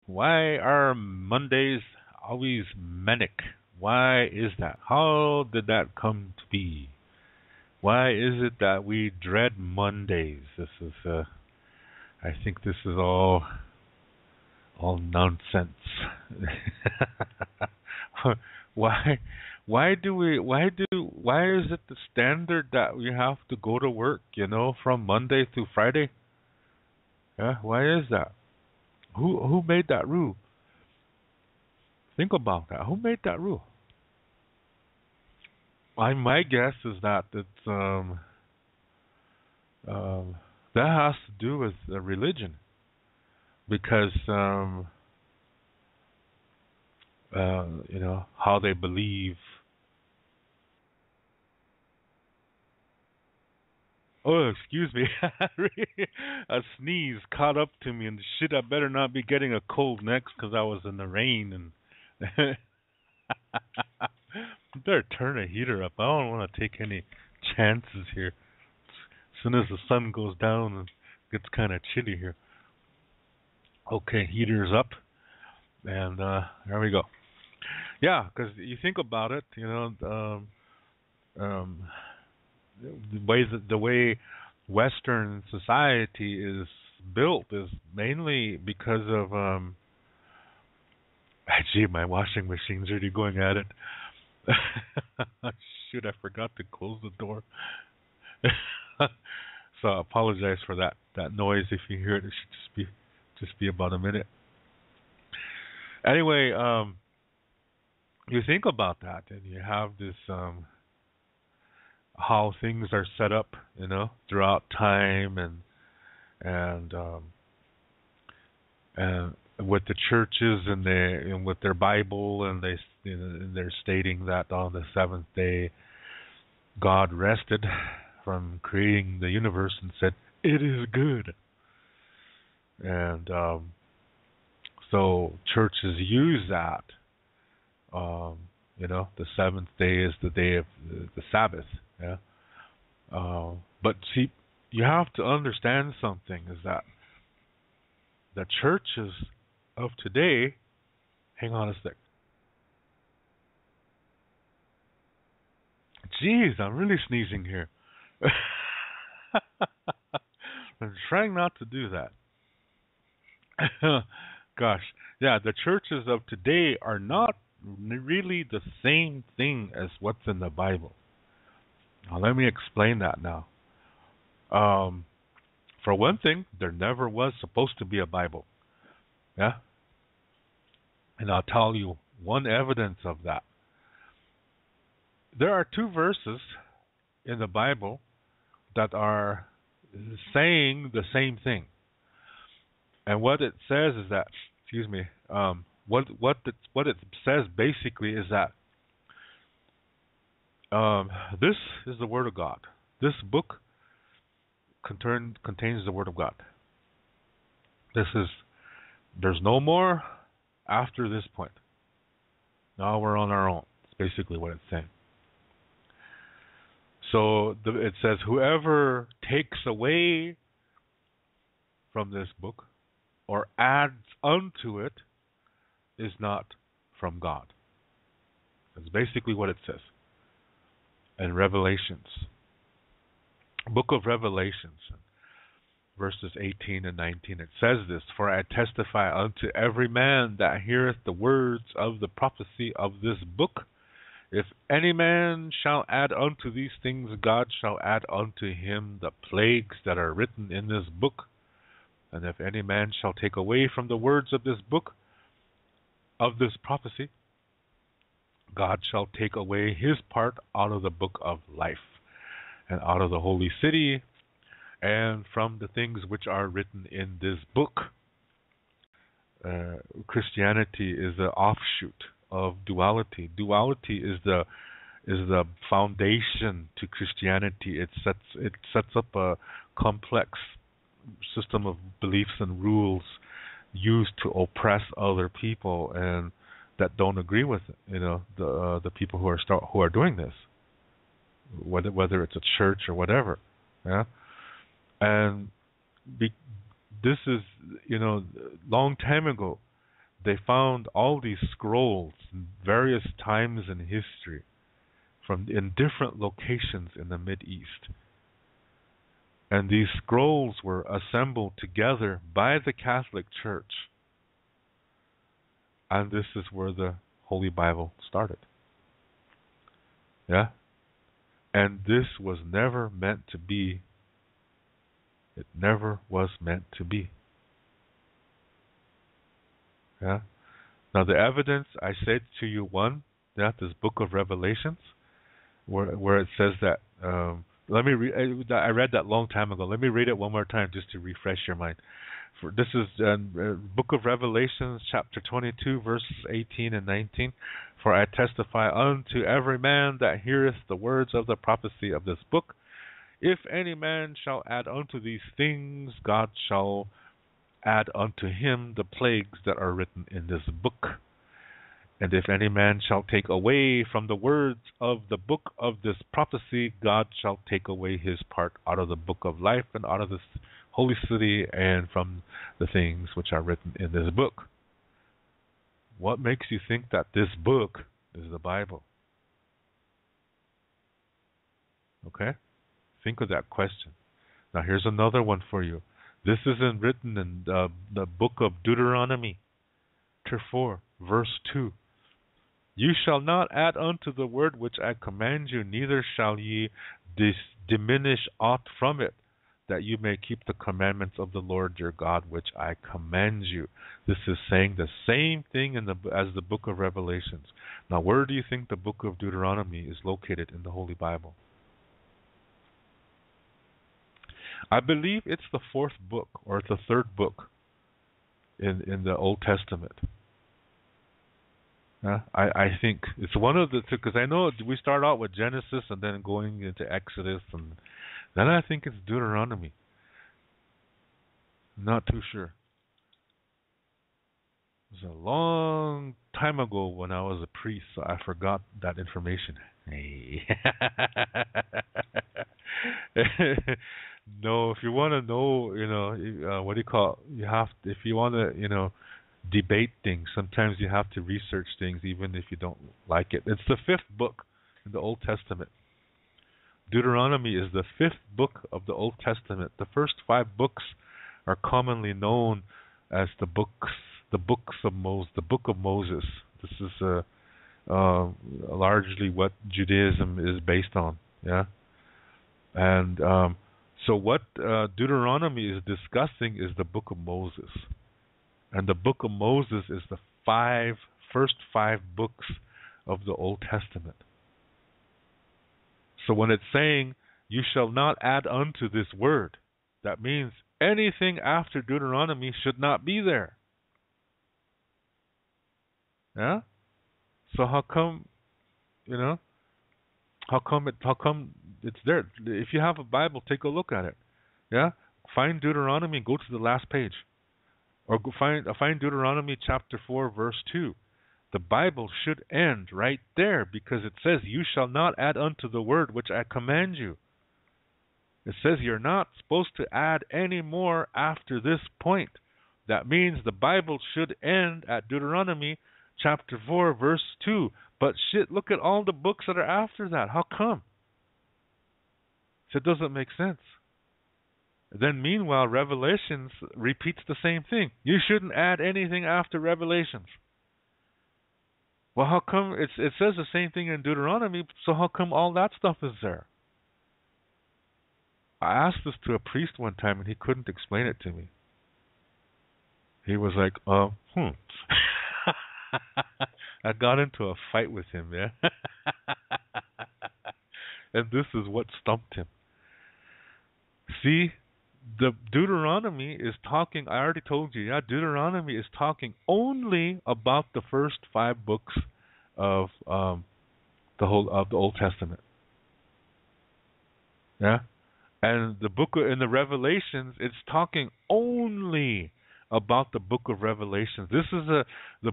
Why are Mondays always manic? Why is that? How did that come to be? Why is it that we dread Mondays? I think this is all nonsense. why, why is it the standard that we have to go to work, from Monday through Friday? Yeah, why is that? Who made that rule? Think about that. Who made that rule? My guess is that um, that has to do with religion because how they believe. Oh, excuse me. A sneeze caught up to me, and shit, I better not be getting a cold next because I was in the rain and. Better turn the heater up. I don't want to take any chances here. As soon as the sun goes down, it gets kind of chilly here. Okay, heater's up, and there we go. Yeah, because you think about it, um, the way Western society is built is mainly because of gee, my washing machine's already going at it. Shoot, I forgot to close the door. So I apologize for that noise. If you hear it, it should just be about a minute. Anyway, you think about that, and you have this how things are set up, throughout time, and with the churches and with their Bible, and they're stating that on the seventh day God rested from creating the universe and said it is good, and so churches use that. The seventh day is the day of the Sabbath. Yeah. But see, you have to understand something is that the churches of today. Hang on a sec. Jeez, I'm really sneezing here. I'm trying not to do that. Gosh, yeah, the churches of today are not really the same thing as what's in the Bible. Now, let me explain that now. Um, for one thing, there never was supposed to be a Bible. Yeah? And I'll tell you one evidence of that. There are two verses in the Bible that are saying the same thing. And what it says is that, excuse me, what it says basically is that this is the Word of God. This book contains the Word of God. There's no more after this point. Now we're on our own. It's basically what it's saying. So it says, whoever takes away from this book or adds unto it is not from God. That's basically what it says. In Revelations, book of Revelations, verses 18 and 19, it says this, for I testify unto every man that heareth the words of the prophecy of this book. If any man shall add unto these things, God shall add unto him the plagues that are written in this book. And if any man shall take away from the words of this book, of this prophecy, God shall take away his part out of the book of life, and out of the holy city, and from the things which are written in this book. Christianity is an offshoot of duality. Duality is the foundation to Christianity. It sets up a complex system of beliefs and rules used to oppress other people and that don't agree with the people who are doing this, whether it's a church or whatever. Yeah, and this is long time ago. they found all these scrolls in various times in history from in different locations in the Mideast. And these scrolls were assembled together by the Catholic Church. And this is where the Holy Bible started. Yeah? And this was never meant to be. It never was meant to be. Yeah? Now the evidence, I said to you, one, that this book of Revelations, where it says that, let me I read that long time ago. Let me read it one more time just to refresh your mind. This is book of Revelations, chapter 22, verses 18 and 19. For I testify unto every man that heareth the words of the prophecy of this book. If any man shall add unto these things, God shall add unto him the plagues that are written in this book. And if any man shall take away from the words of the book of this prophecy, God shall take away his part out of the book of life and out of this holy city and from the things which are written in this book. What makes you think that this book is the Bible? Okay? Think of that question. Now here's another one for you. This isn't written in the book of Deuteronomy, chapter 4, verse 2. You shall not add unto the word which I command you, neither shall ye diminish aught from it, that you may keep the commandments of the Lord your God, which I command you. This is saying the same thing as the book of Revelations. Now, where do you think the book of Deuteronomy is located in the Holy Bible? I believe it's the fourth book or the third book in the Old Testament. I think it's one of the two, because I know we start out with Genesis and then going into Exodus, and then I think it's Deuteronomy. Not too sure. It was a long time ago when I was a priest, so I forgot that information. Hey. No, if you want to know, what do you call it? You have to, if you want to, debate things. Sometimes you have to research things even if you don't like it. It's the fifth book in the Old Testament. Deuteronomy is the fifth book of the Old Testament. The first 5 books are commonly known as the book of Moses. This is largely what Judaism is based on. Yeah, and so what Deuteronomy is discussing is the book of Moses. And the book of Moses is the first 5 books of the Old Testament. So when it's saying, you shall not add unto this word, that means anything after Deuteronomy should not be there. Yeah? So how come it's there? If you have a Bible, take a look at it. Yeah? Find Deuteronomy and go to the last page. Or find Deuteronomy chapter 4, verse 2. The Bible should end right there because it says, you shall not add unto the word which I command you. It says you're not supposed to add any more after this point. That means the Bible should end at Deuteronomy chapter 4, verse 2. But look at all the books that are after that. How come? So it doesn't make sense. Then meanwhile, Revelations repeats the same thing. You shouldn't add anything after Revelations. Well, how come it says the same thing in Deuteronomy, so how come all that stuff is there? I asked this to a priest one time and he couldn't explain it to me. He was like, I got into a fight with him, yeah? And this is what stumped him. See? The Deuteronomy is talking, I already told you, Deuteronomy is talking only about the first 5 books of the Old Testament. Yeah? And the book in the Revelations, it's talking only about the book of Revelations. The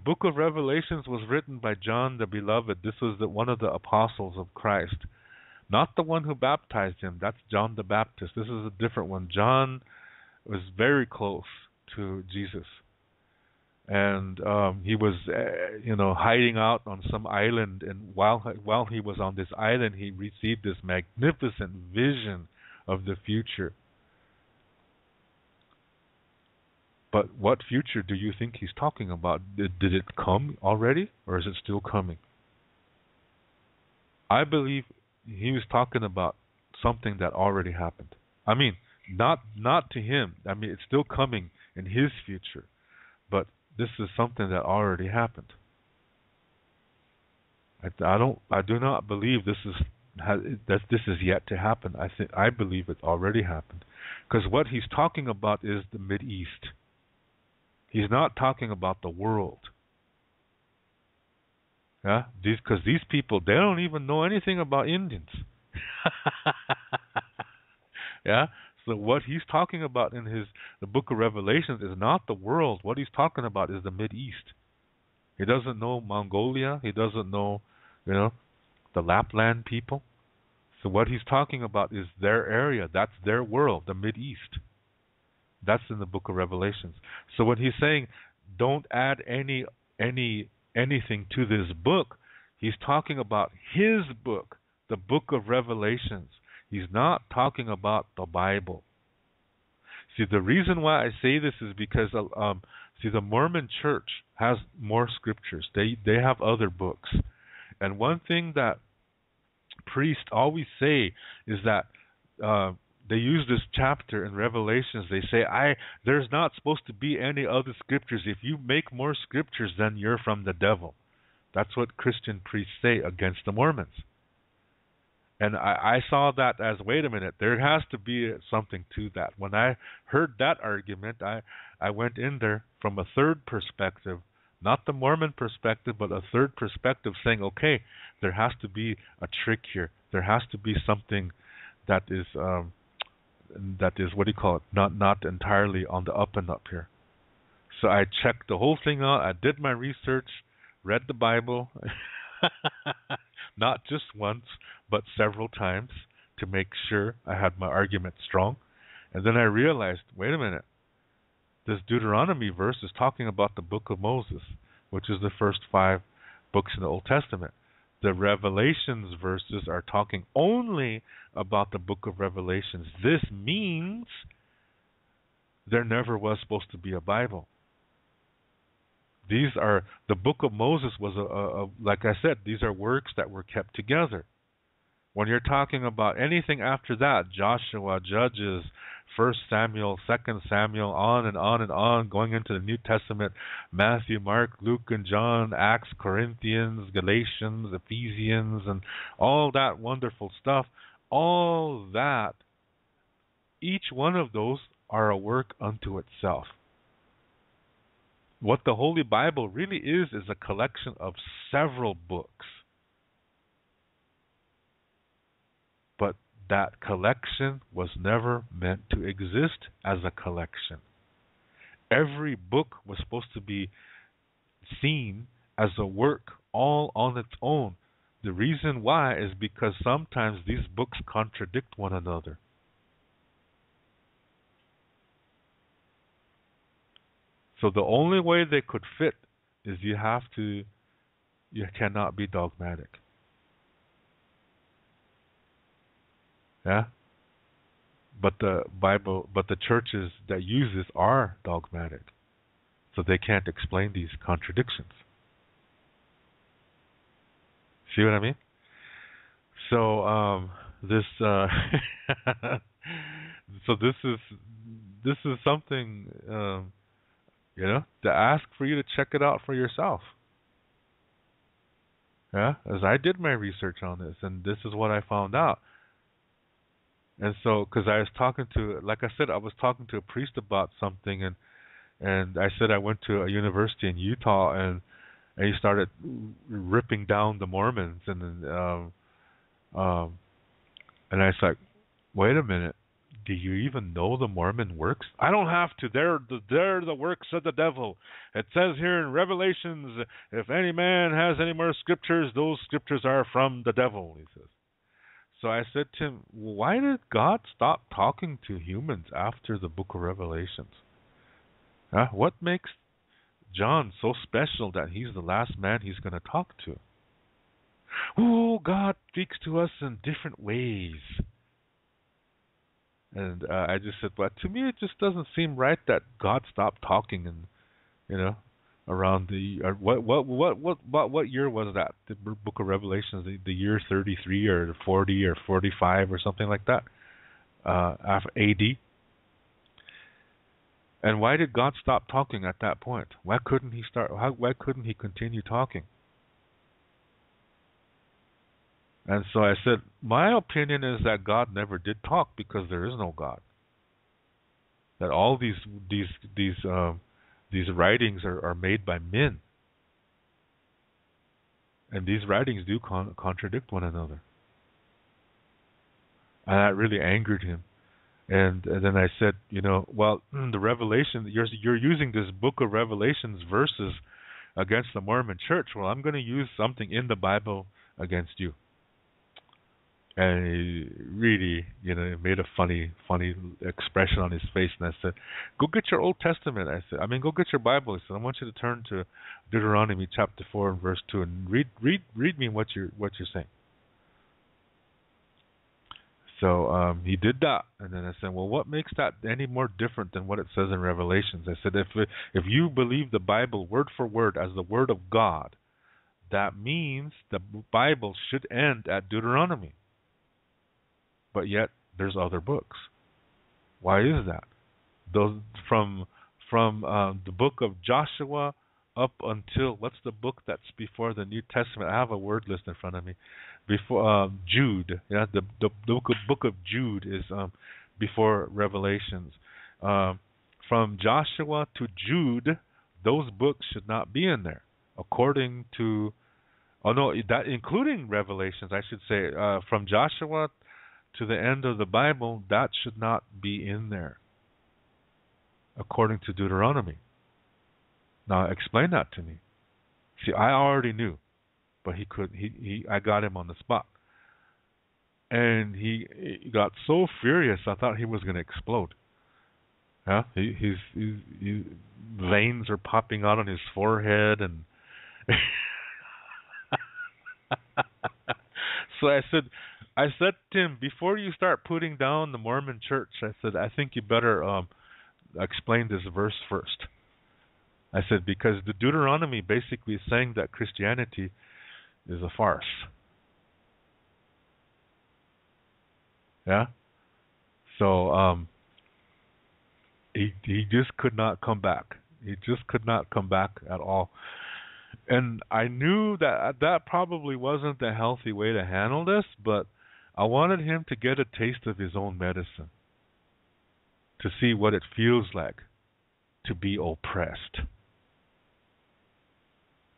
book of Revelations was written by John the Beloved. This was one of the apostles of Christ. Not the one who baptized him. That's John the Baptist. This is a different one. John was very close to Jesus. and he was, hiding out on some island. And while he was on this island, he received this magnificent vision of the future. But what future do you think he's talking about? Did it come already, or is it still coming? I believe he was talking about something that already happened. I mean, not to him. I mean, it's still coming in his future, but this is something that already happened. I do not believe that this is yet to happen. I believe it already happened, because what he's talking about is the Mid East. He's not talking about the world. Yeah, because these people, they don't even know anything about Indians. Yeah. So what he's talking about in the Book of Revelations is not the world. What he's talking about is the Mid East. He doesn't know Mongolia. He doesn't know, the Lapland people. So what he's talking about is their area. That's their world, the Mid East. That's in the Book of Revelations. So when he's saying, don't add anything to this book, he's talking about his book, the Book of Revelations. He's not talking about the Bible. See, the reason why I say this is because, the Mormon Church has more scriptures. They have other books, and one thing that priests always say is that they use this chapter in Revelations. They say, there's not supposed to be any other scriptures. If you make more scriptures, then you're from the devil. That's what Christian priests say against the Mormons. And I saw that as, wait a minute, there has to be something to that. When I heard that argument, I went in there from a third perspective, not the Mormon perspective, but a third perspective, saying, okay, there has to be a trick here. There has to be something that is what do you call it? Not entirely on the up and up here. So I checked the whole thing out. I did my research, read the Bible, not just once, but several times, to make sure I had my argument strong. And then I realized, wait a minute, this Deuteronomy verse is talking about the book of Moses, which is the first 5 books in the Old Testament. The Revelations verses are talking only about the book of Revelations. This means there never was supposed to be a Bible. The book of Moses was like I said, these are works that were kept together. When you're talking about anything after that, Joshua, Judges, 1 Samuel, 2 Samuel, on and on and on, going into the New Testament, Matthew, Mark, Luke, and John, Acts, Corinthians, Galatians, Ephesians, and all that wonderful stuff, all that, each one of those are a work unto itself. What the Holy Bible really is a collection of several books. But that collection was never meant to exist as a collection. Every book was supposed to be seen as a work all on its own. The reason why is because sometimes these books contradict one another. So the only way they could fit is you cannot be dogmatic. Yeah? But the churches that use this are dogmatic. So they can't explain these contradictions. See what I mean? So this is something to ask for you to check it out for yourself. Yeah, as I did my research on this, and this is what I found out. And so, because I was talking to, like I said, I was talking to a priest about something, and I said I went to a university in Utah, and he started ripping down the Mormons, and I was like, wait a minute. Do you even know the Mormon works? I don't have to. They're the works of the devil. It says here in Revelations, if any man has any more scriptures, those scriptures are from the devil, he says. So I said to him, why did God stop talking to humans after the book of Revelations? What makes John so special that he's the last man he's going to talk to. Oh, God speaks to us in different ways. And I just said, but to me, it just doesn't seem right that God stopped talking, and around the what year was that? The Book of Revelations, the year 33 or 40 or 45 or something like that, after AD. And why did God stop talking at that point? Why couldn't he start? Why couldn't he continue talking? And so I said, my opinion is that God never did talk because there is no God. That all these writings are made by men, and these writings do contradict one another. And that really angered him. And then I said, well, the Revelation, you're using this Book of Revelations verses against the Mormon Church. Well, I'm going to use something in the Bible against you. And he really, made a funny expression on his face. And I said, go get your Old Testament. Go get your Bible. I said, I want you to turn to Deuteronomy chapter 4 and verse 2 and read me what you're saying. So he did that, and then I said, well, what makes that any more different than what it says in Revelations? I said, if you believe the Bible word for word as the word of God, that means the Bible should end at Deuteronomy. But yet there's other books. Why is that? Those from the book of Joshua up until, what's the book that's before the New Testament? I have a word list in front of me. Before Jude, the book of Jude is before Revelations. From Joshua to Jude, those books should not be in there, according to. Oh no, that including Revelations, I should say. From Joshua to the end of the Bible, that should not be in there, according to Deuteronomy. Now explain that to me. See, I already knew, but he could. I got him on the spot, and he got so furious. I thought he was going to explode. Yeah, his veins are popping out on his forehead, and so I said to him, before you start putting down the Mormon Church, I said, I think you better explain this verse first. I said, because the Deuteronomy basically is saying that Christianity is a farce. Yeah? So he just could not come back. He just could not come back at all. And I knew that probably wasn't the healthy way to handle this, but I wanted him to get a taste of his own medicine, to see what it feels like to be oppressed.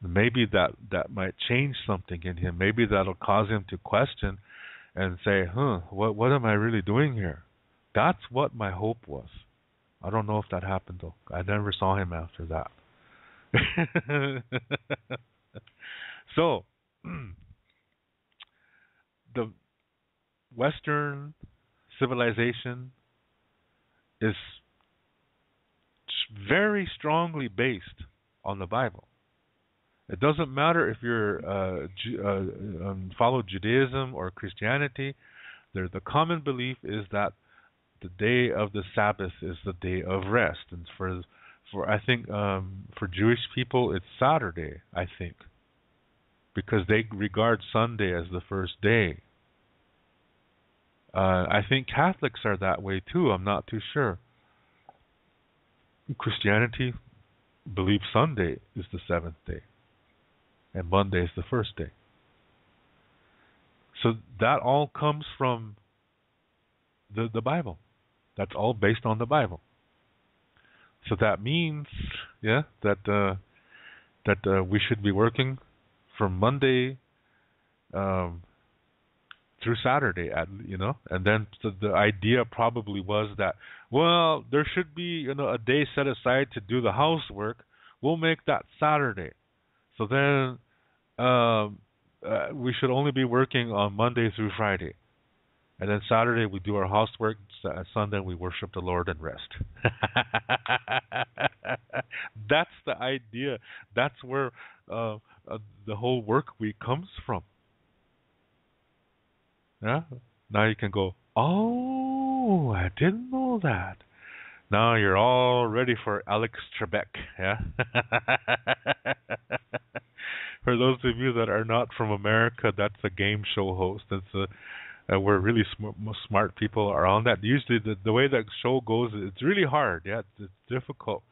Maybe that might change something in him. Maybe that'll cause him to question and say, what am I really doing here? That's what my hope was. I don't know if that happened, though. I never saw him after that. So, the Western civilization is very strongly based on the Bible. It doesn't matter if you're follow Judaism or Christianity. The common belief is that the day of the Sabbath is the day of rest, and for I think for Jewish people it's Saturday, I think, because they regard Sunday as the first day. I think Catholics are that way too. I'm not too sure. Christianity believes Sunday is the seventh day, and Monday is the first day. So that all comes from the Bible. That's all based on the Bible. So that means, that we should be working from Monday through Saturday, and then the idea probably was that, well, there should be a day set aside to do the housework. We'll make that Saturday. So then we should only be working on Monday through Friday. And then Saturday we do our housework. Sunday we worship the Lord and rest. That's the idea. That's where uh, the whole work week comes from. Yeah. Now you can go, oh, I didn't know that. Now you're all ready for Alex Trebek. Yeah. For those of you that are not from America, that's a game show host. It's where really smart people are on that. Usually, the way that show goes, it's really hard. Yeah, it's difficult.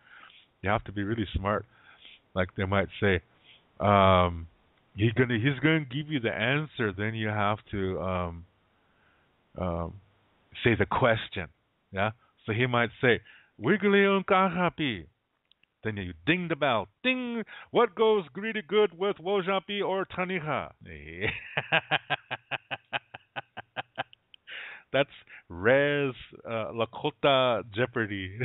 You have to be really smart. Like they might say, he's gonna give you the answer. Then you have to say the question. Yeah. So he might say, "Wiggly un kahapi." Then you ding the bell. Ding! What goes really good with Wojapi or Taniha? That's Rez Lakota Jeopardy.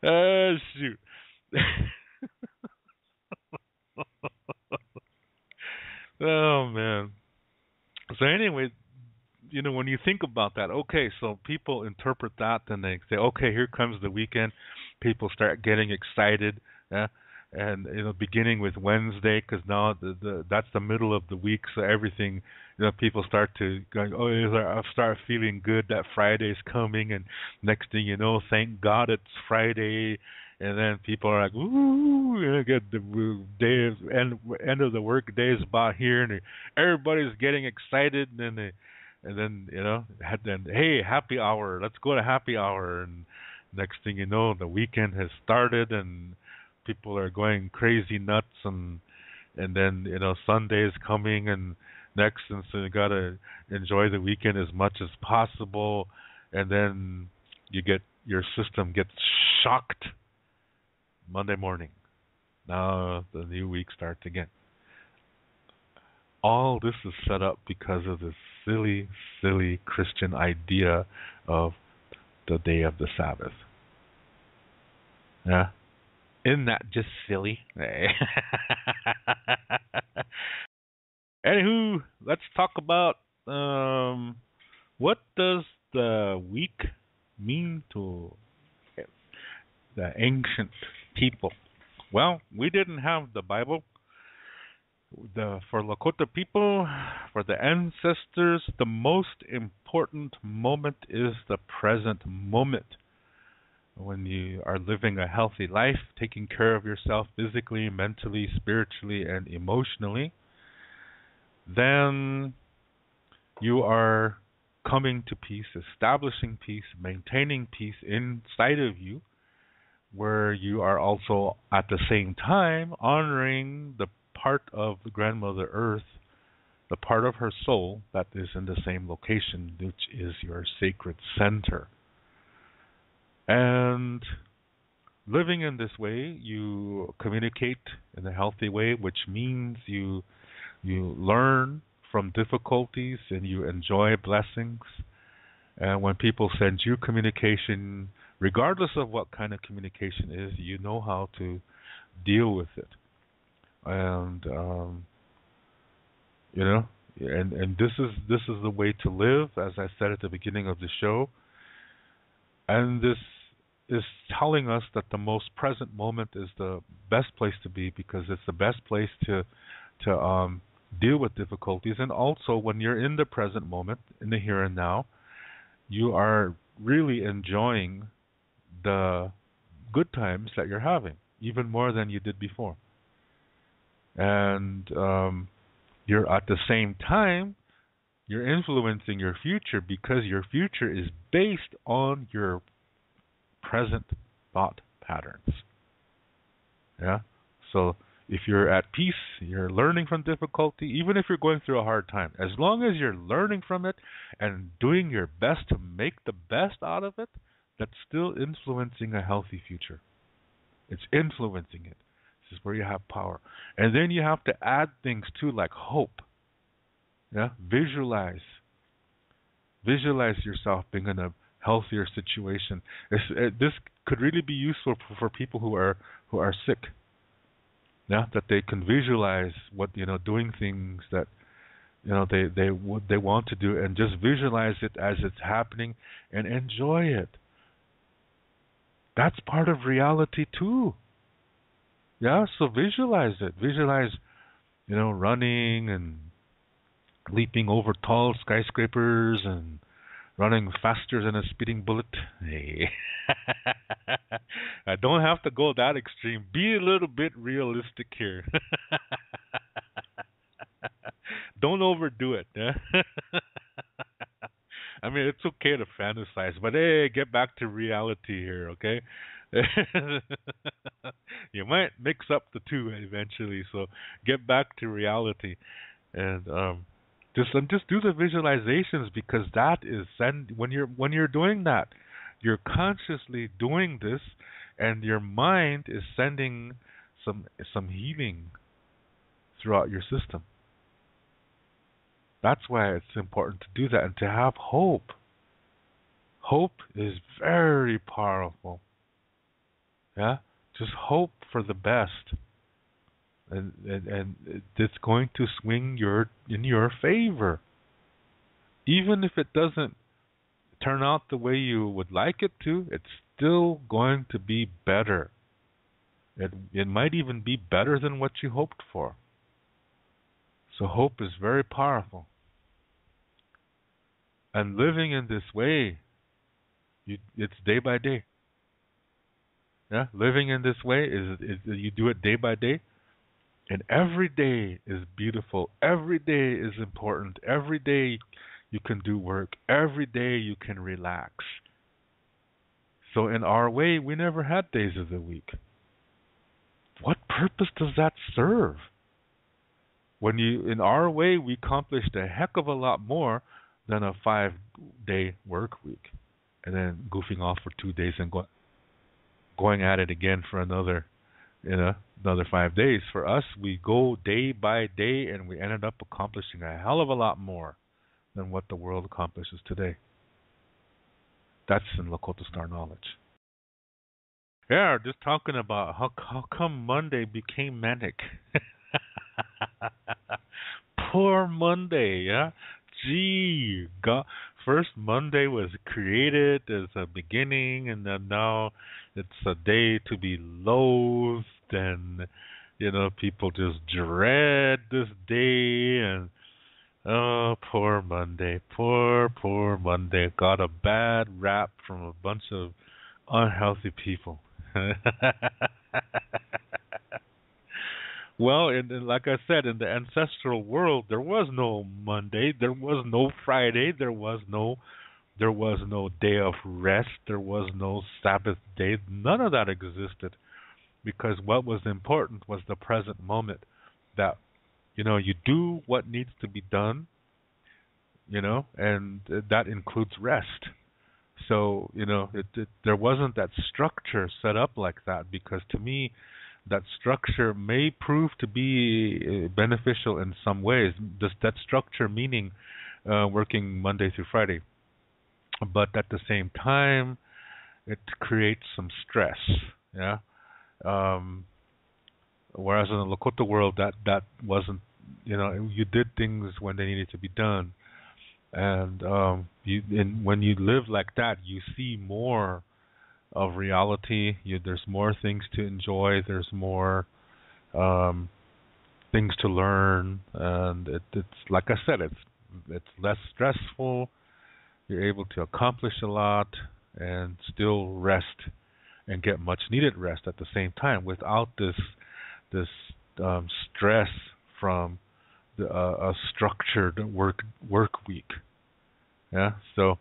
Shoot. Oh, man. So anyway, when you think about that, okay, so people interpret that and they say, okay, here comes the weekend. People start getting excited, yeah? And beginning with Wednesday, because now that's the middle of the week, so everything, people start to going, oh, I start feeling good that Friday's coming, and next thing you know, thank God it's Friday. And then people are like, "Ooh!" Get the day end of the work day is about here, and everybody's getting excited. And then hey, happy hour, let's go to happy hour. And next thing you know, the weekend has started, and people are going crazy nuts. And then Sunday is coming, and next, and so you gotta enjoy the weekend as much as possible. And then your system gets shocked Monday morning. Now the new week starts again. All this is set up because of this silly, silly Christian idea of the day of the Sabbath. Yeah? Isn't that just silly? Anywho, let's talk about what does the week mean to the ancient people. Well, we didn't have the Bible. For Lakota people, for the ancestors, the most important moment is the present moment. When you are living a healthy life, taking care of yourself physically, mentally, spiritually, and emotionally, then you are coming to peace, establishing peace, maintaining peace inside of you, where you are also at the same time honoring the part of the grandmother earth, the part of her soul that is in the same location, which is your sacred center. And living in this way, you communicate in a healthy way, which means you learn from difficulties and you enjoy blessings. And when people send you communication, regardless of what kind of communication is, you know how to deal with it. And and this is the way to live, as I said at the beginning of the show. And this is telling us that the most present moment is the best place to be, because it's the best place to deal with difficulties. And also, when you're in the present moment, in the here and now, you are really enjoying the good times that you're having, even more than you did before. And you're at the same time, you're influencing your future, because your future is based on your present thought patterns. Yeah? So if you're at peace, you're learning from difficulty, even if you're going through a hard time, as long as you're learning from it and doing your best to make the best out of it, that's still influencing a healthy future. It's influencing it. This is where you have power. And then you have to add things too, like hope. Yeah? Visualize yourself being in a healthier situation. This could really be useful for people who are sick. Yeah, that they can visualize what doing things that they want to do, and just visualize it as it's happening and enjoy it. That's part of reality too. Yeah, so visualize it. Visualize, running and leaping over tall skyscrapers and running faster than a speeding bullet. Hey. I don't have to go that extreme. Be a little bit realistic here. Don't overdo it. Yeah? I mean, it's okay to fantasize, but hey, get back to reality here, okay? You might mix up the two eventually, so get back to reality and just do the visualizations, because that is when you're doing that, you're consciously doing this, and your mind is sending some healing throughout your system. That's why it's important to do that and to have hope. Hope is very powerful. Yeah? Just hope for the best. And it's going to swing in your favor. Even if it doesn't turn out the way you would like it to, it's still going to be better. It might even be better than what you hoped for. So hope is very powerful. And living in this way, it's day by day. Yeah, living in this way is you do it day by day, and every day is beautiful. Every day is important. Every day you can do work. Every day you can relax. So in our way, we never had days of the week. What purpose does that serve? In our way, we accomplished a heck of a lot more than a 5-day work week, and then goofing off for 2 days and going at it again for another 5 days. For us, we go day by day, and we ended up accomplishing a hell of a lot more than what the world accomplishes today. That's in Lakota Star knowledge. Yeah, just talking about how come Monday became Manic. Poor Monday, yeah? Gee, God, first Monday was created as a beginning, and then now it's a day to be loathed, and people just dread this day, and oh, poor Monday, poor Monday, got a bad rap from a bunch of unhealthy people. Well, and like I said, in the ancestral world, there was no Monday, there was no Friday, there was no day of rest, there was no Sabbath day. None of that existed, because what was important was the present moment. That you do what needs to be done, and that includes rest. So there wasn't that structure set up like that, because to me, that structure may prove to be beneficial in some ways. That structure meaning working Monday through Friday. But at the same time, it creates some stress. Yeah. Whereas in the Lakota world, that wasn't, you did things when they needed to be done. And when you live like that, you see more of reality. There's more things to enjoy. There's more things to learn, and it's like I said, it's less stressful. You're able to accomplish a lot and still rest and get much needed rest at the same time without this stress from a structured work week. Yeah, so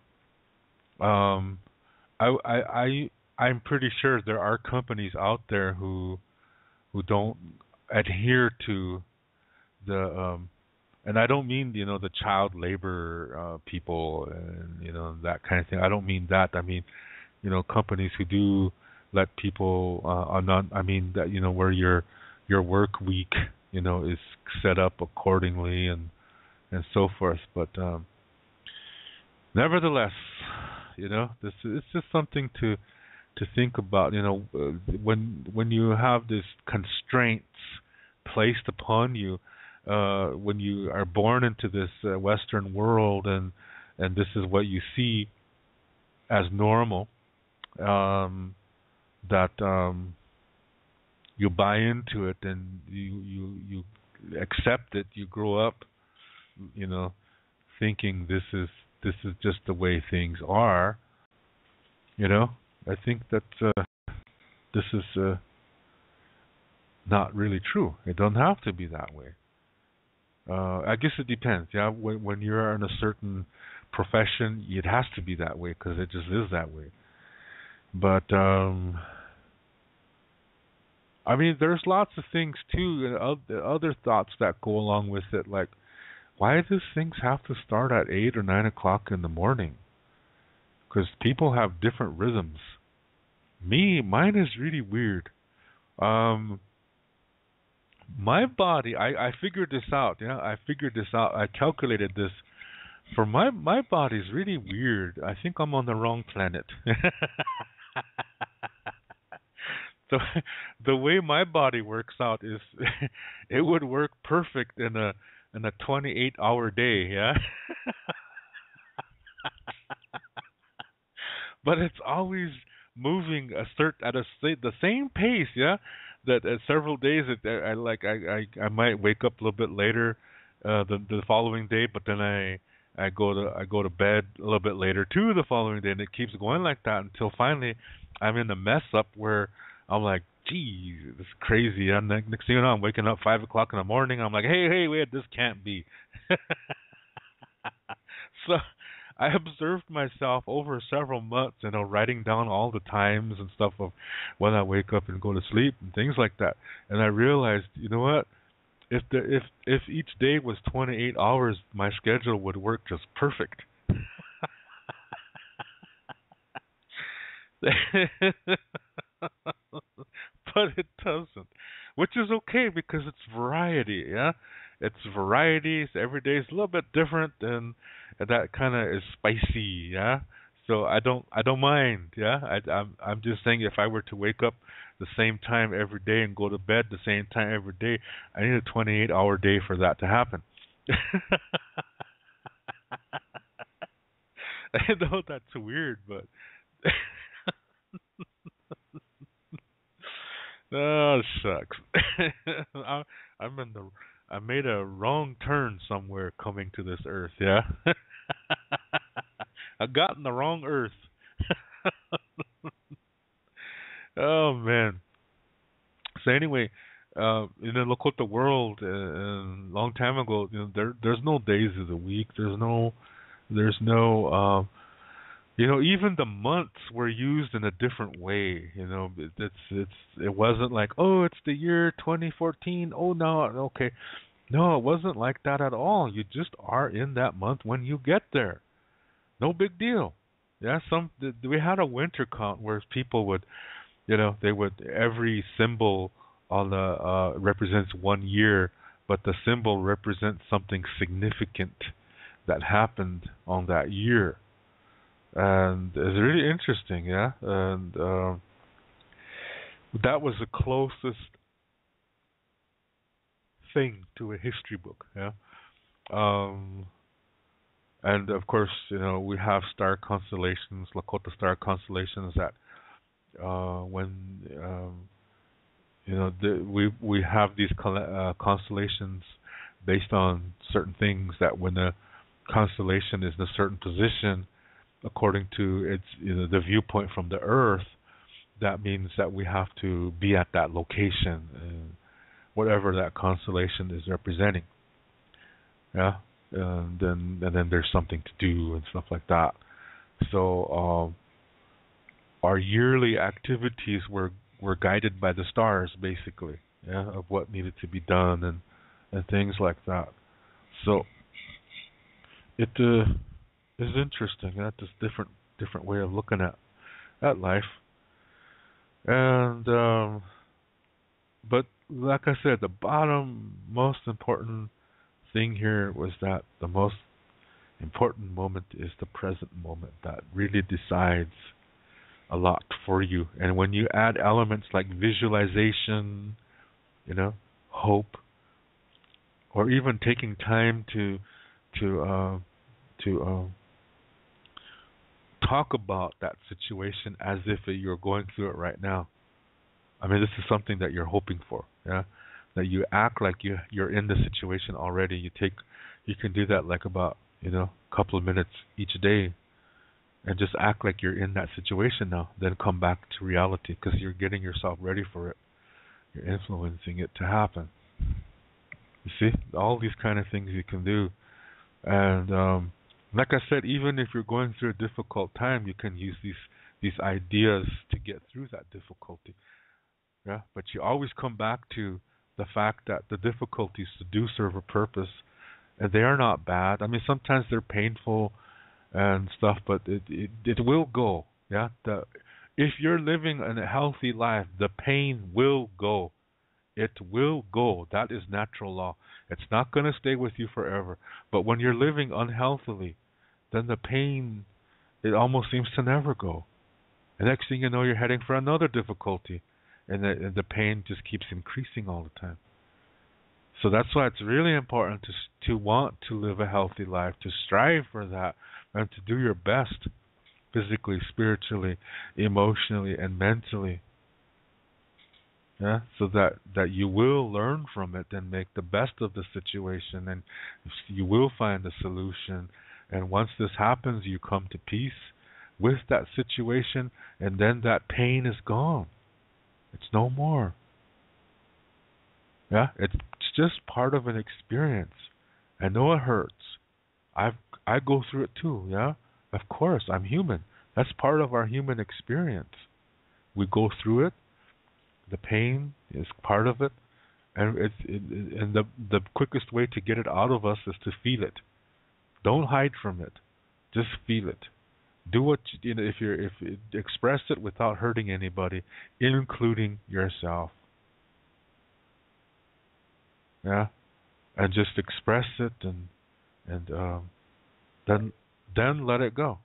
I'm pretty sure there are companies out there who don't adhere to the and I don't mean the child labor people and that kind of thing. I don't mean that. I mean companies who do let people I mean that where your work week is set up accordingly and so forth. But nevertheless, this it's just something to think about. When you have these constraints placed upon you, when you are born into this Western world, and this is what you see as normal. that you buy into it and you accept it. You grow up, you know, thinking this is just the way things are. You know, I think that this is not really true. It doesn't have to be that way. I guess it depends. Yeah, when you're in a certain profession, it has to be that way because it just is that way. But I mean, there's lots of things too, and other thoughts that go along with it. Like, why does things have to start at 8 or 9 o'clock in the morning? Because people have different rhythms. Mine is really weird. Um, my body, I figured this out. Yeah, I figured this out. I calculated this. For my body's really weird. I think I'm on the wrong planet. the the way my body works out is it would work perfect in a 28-hour day, yeah. But it's always moving at the same pace, yeah. That several days I might wake up a little bit later the following day, but then I go to bed a little bit later too the following day, and it keeps going like that until finally I'm in a mess up where I'm like, gee, this is crazy. And next thing you know, I'm waking up 5 o'clock in the morning. I'm like, hey, wait, this can't be. So I observed myself over several months, writing down all the times and stuff of when I wake up and go to sleep and things like that. And I realized, you know what? If each day was 28 hours, my schedule would work just perfect. But it doesn't, which is okay because it's variety. Yeah, it's varieties. Every day is a little bit different, and that kind of is spicy. Yeah, so I don't mind. Yeah, I'm just saying if I were to wake up the same time every day and go to bed the same time every day, I need a 28-hour day for that to happen. I know that's weird, but oh shucks. I, I'm in the. I made a wrong turn somewhere coming to this earth. Yeah, I got in the wrong earth. Oh man. So anyway, in the Lakota world, a long time ago, there's no days of the week. There's no even the months were used in a different way. It wasn't like, oh, it's the year 2014. Oh no, okay, no, it wasn't like that at all. You just are in that month when you get there. No big deal. Yeah, we had a winter count where people would, they would every symbol on the represents 1 year, but the symbol represents something significant that happened on that year. And it's really interesting, yeah. And that was the closest thing to a history book, yeah. Um, and of course, we have star constellations, Lakota star constellations that when we have these constellations based on certain things that when a constellation is in a certain position according to its the viewpoint from the Earth, that means that we have to be at that location, whatever that constellation is representing. Yeah, and then there's something to do and stuff like that. So our yearly activities were guided by the stars, basically, yeah, of what needed to be done and things like that. So it is interesting. That's just different way of looking at life. And but like I said, the bottom most important thing here was that the most important moment is the present moment that really decides a lot for you. And when you add elements like visualization, hope, or even taking time to talk about that situation as if you're going through it right now. I mean, this is something that you're hoping for, yeah. That you act like you're in the situation already. You can do that like about a couple of minutes each day, and just act like you're in that situation now. Then come back to reality because you're getting yourself ready for it. You're influencing it to happen. You see, all these kind of things you can do, and like I said, even if you're going through a difficult time, you can use these ideas to get through that difficulty. Yeah, but you always come back to the fact that the difficulties do serve a purpose, and they are not bad. I mean, sometimes they're painful and stuff, but it will go. Yeah, if you're living a healthy life, the pain will go. It will go. That is natural law. It's not going to stay with you forever. But when you're living unhealthily, then the pain, it almost seems to never go. The next thing you know, you're heading for another difficulty, and the pain just keeps increasing all the time. So that's why it's really important to want to live a healthy life, to strive for that, and to do your best physically, spiritually, emotionally, and mentally. Yeah, so that you will learn from it and make the best of the situation, and you will find a solution. And once this happens, you come to peace with that situation, and then that pain is gone. It's no more. Yeah, it's just part of an experience. I know it hurts. I go through it too. Yeah, of course, I'm human. That's part of our human experience. We go through it. The pain is part of it, and and the quickest way to get it out of us is to feel it. Don't hide from it. Just feel it. Do what if express it without hurting anybody, including yourself. Yeah, and just express it, and then let it go.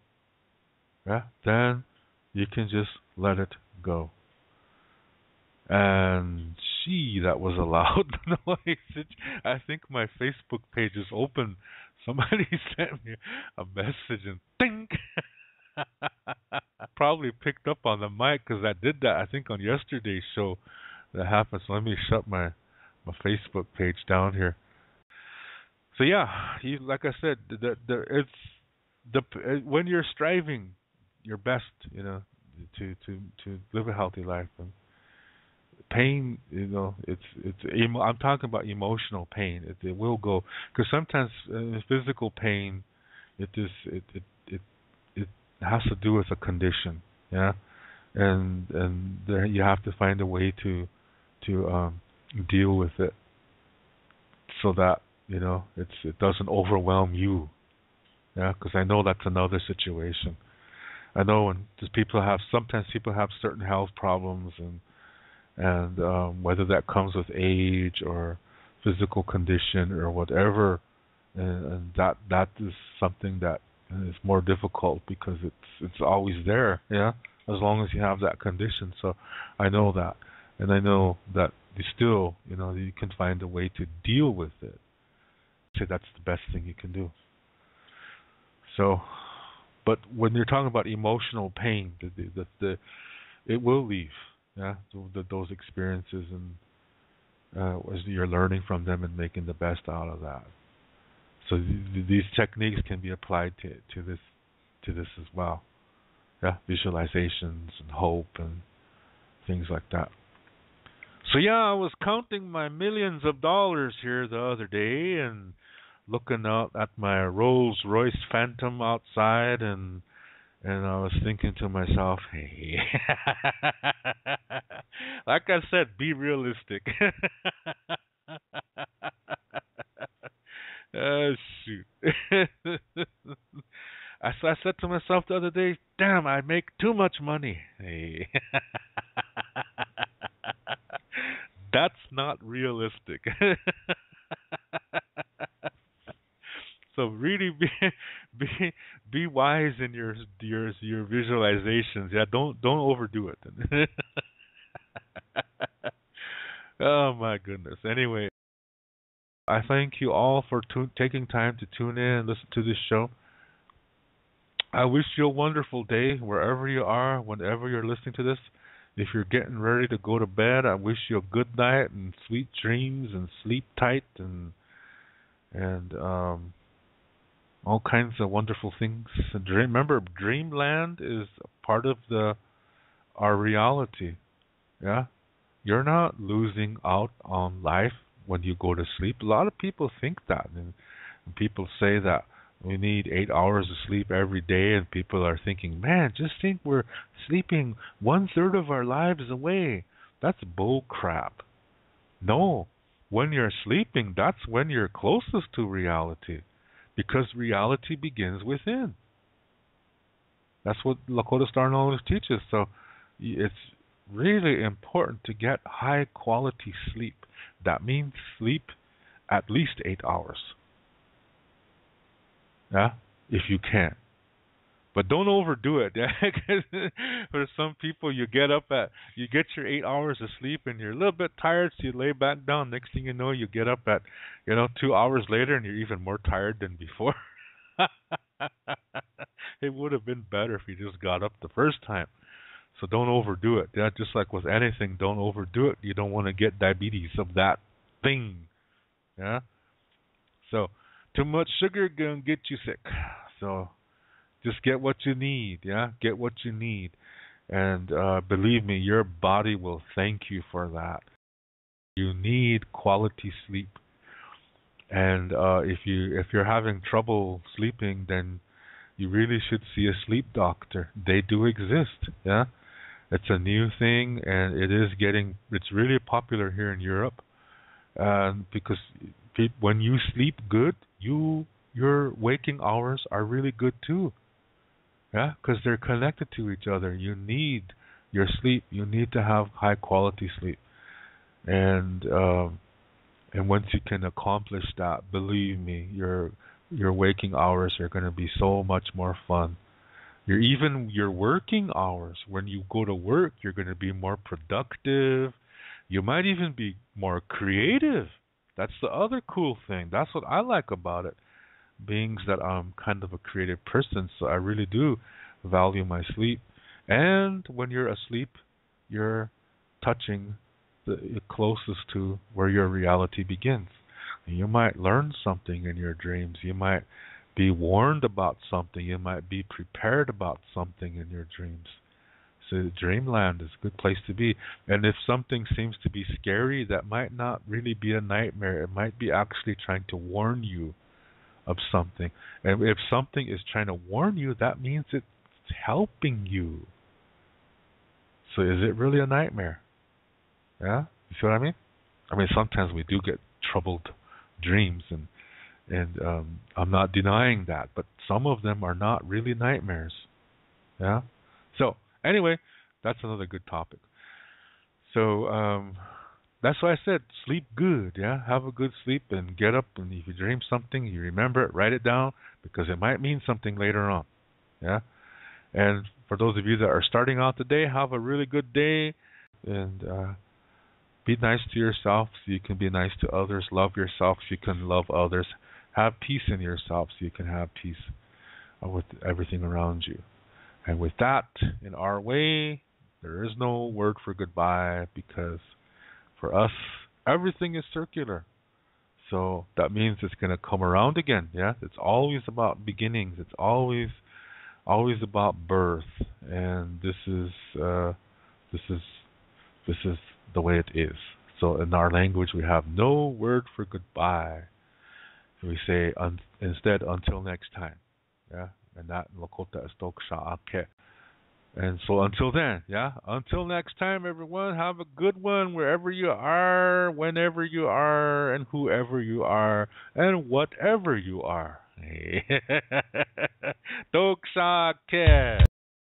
Yeah, then you can just let it go. And that was a loud noise. I think my Facebook page is open. Somebody sent me a message and ding. Probably picked up on the mic because I did that. I think on yesterday's show that happened. So let me shut my Facebook page down here. So yeah, like I said, it's when you're striving your best, to live a healthy life. And pain, I'm talking about emotional pain. It will go because sometimes physical pain, it has to do with a condition, yeah, and there you have to find a way to deal with it so that it doesn't overwhelm you, yeah. Because I know that's another situation. I know when sometimes people have certain health problems and whether that comes with age or physical condition or whatever, and that is something that is more difficult because it's always there, yeah, as long as you have that condition. So I know that, and I know that you still, you can find a way to deal with it. Say that's the best thing you can do. So, but when you're talking about emotional pain, it will leave. Yeah, those experiences, and as you're learning from them and making the best out of that. So these techniques can be applied to this as well. Yeah, visualizations and hope and things like that. So yeah, I was counting my millions of dollars here the other day and looking out at my Rolls Royce Phantom outside, and I was thinking to myself, hey, like I said, be realistic. Shoot. I said to myself the other day, damn, I make too much money. Hey. That's not realistic. So really be wise in your visualizations. Yeah, don't overdo it. Oh my goodness. Anyway, I thank you all for taking time to tune in and listen to this show. I wish you a wonderful day wherever you are, whenever you're listening to this. If you're getting ready to go to bed, I wish you a good night and sweet dreams and sleep tight and all kinds of wonderful things. And remember, dreamland is part of the our reality. Yeah, you're not losing out on life when you go to sleep. A lot of people think that, and people say that we need 8 hours of sleep every day, and people are thinking, man, just think we're sleeping 1/3 of our lives away. That's bull crap. No, when you're sleeping, that's when you're closest to reality, because reality begins within. That's what Lakota Star Knowledge teaches. So it's really important to get high quality sleep. That means sleep at least 8 hours. Yeah, if you can. But don't overdo it. Yeah? 'Cause for some people, you get your 8 hours of sleep and you're a little bit tired, so you lay back down. Next thing you know, you get up at 2 hours later and you're even more tired than before. It would have been better if you just got up the first time. So don't overdo it. Yeah, just like with anything, don't overdo it. You don't want to get diabetes of that thing. Yeah. So too much sugar gonna get you sick. So just get what you need. Yeah, get what you need, and believe me, your body will thank you for that. You need quality sleep, and if you're having trouble sleeping, then you really should see a sleep doctor. They do exist. Yeah, it's a new thing, and it's really popular here in Europe, because when you sleep good, your waking hours are really good too. Yeah, because they're connected to each other. You need your sleep. You need to have high quality sleep, and once you can accomplish that, believe me, your waking hours are going to be so much more fun. Your working hours, when you go to work, you're going to be more productive. You might even be more creative. That's the other cool thing. That's what I like about it. Being that I'm kind of a creative person, so I really do value my sleep. And when you're asleep, you're touching the closest to where your reality begins. You might learn something in your dreams. You might be warned about something. You might be prepared about something in your dreams. So dreamland is a good place to be. And if something seems to be scary, that might not really be a nightmare. It might be actually trying to warn you of something. And if something is trying to warn you, that means it's helping you. So is it really a nightmare? Yeah? You see what I mean? I mean, sometimes we do get troubled dreams, and I'm not denying that, but some of them are not really nightmares. Yeah? So, anyway, that's another good topic. So, that's why I said sleep good, yeah? Have a good sleep and get up, and if you dream something, you remember it, write it down, because it might mean something later on. Yeah? And for those of you that are starting out today, have a really good day, and be nice to yourself so you can be nice to others. Love yourself so you can love others. Have peace in yourself so you can have peace with everything around you. And with that, in our way, there is no word for goodbye, because for us, everything is circular. So that means it's going to come around again. Yeah, it's always about beginnings. It's always about birth, and this is the way it is. So in our language, we have no word for goodbye. We say instead, until next time. Yeah, and that in Lakota is tok sha'ake. And so until then, yeah, until next time, everyone, have a good one wherever you are, whenever you are, and whoever you are, and whatever you are. Tok sha'ake.